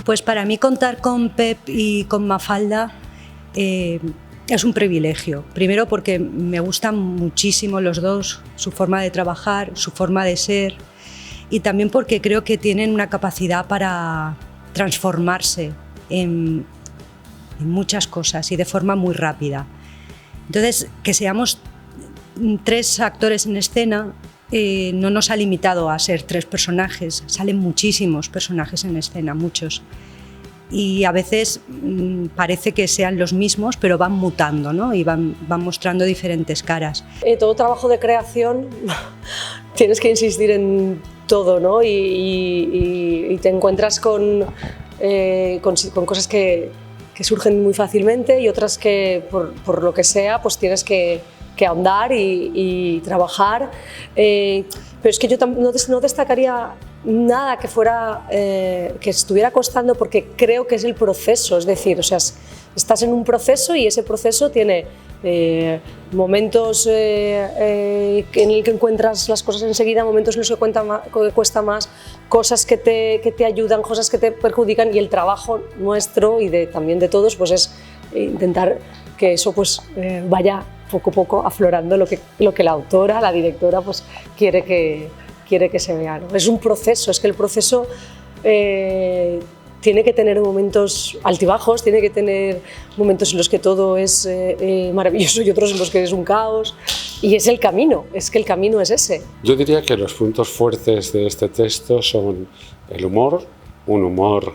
Pues para mí contar con Pep y con Mafalda es un privilegio. Primero porque me gustan muchísimo los dos, su forma de trabajar, su forma de ser, y también porque creo que tienen una capacidad para transformarse en muchas cosas y de forma muy rápida. Entonces, que seamos 3 actores en escena no nos ha limitado a ser 3 personajes, salen muchísimos personajes en escena, muchos. Y a veces parece que sean los mismos, pero van mutando, ¿no? Y van mostrando diferentes caras. Todo trabajo de creación tienes que insistir en todo, ¿no? Y te encuentras con cosas que surgen muy fácilmente y otras que por lo que sea pues tienes que ahondar y trabajar. Pero es que yo no destacaría nada que que estuviera costando, porque creo que es el proceso, es decir, o sea, estás en un proceso y ese proceso tiene momentos en el que encuentras las cosas enseguida, momentos en los que cuesta más, cosas que te ayudan, cosas que te perjudican, y el trabajo nuestro y también de todos pues es intentar que eso pues vaya poco a poco aflorando lo que la autora, la directora pues quiere que se vea, ¿no? Es un proceso, es que el proceso tiene que tener momentos altibajos, tiene que tener momentos en los que todo es maravilloso y otros en los que es un caos, y es el camino, es que el camino es ese. Yo diría que los puntos fuertes de este texto son el humor, un humor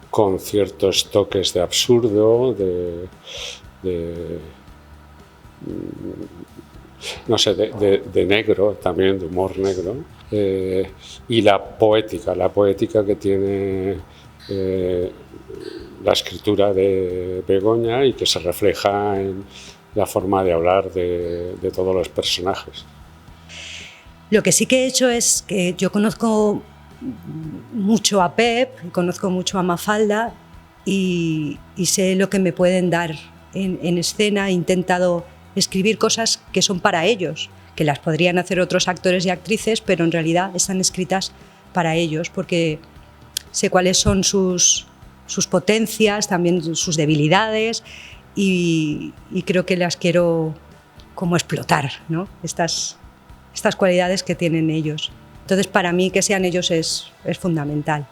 con ciertos toques de absurdo, no sé, de negro también, de humor negro, y la poética que tiene la escritura de Begoña y que se refleja en la forma de hablar de todos los personajes. Lo que sí que he hecho es que yo conozco mucho a Pep, conozco mucho a Mafalda y sé lo que me pueden dar en escena. He intentado escribir cosas que son para ellos, que las podrían hacer otros actores y actrices, pero en realidad están escritas para ellos, porque sé cuáles son sus potencias, también sus debilidades, y creo que las quiero como explotar, ¿no? Estas cualidades que tienen ellos. Entonces, para mí, que sean ellos es fundamental.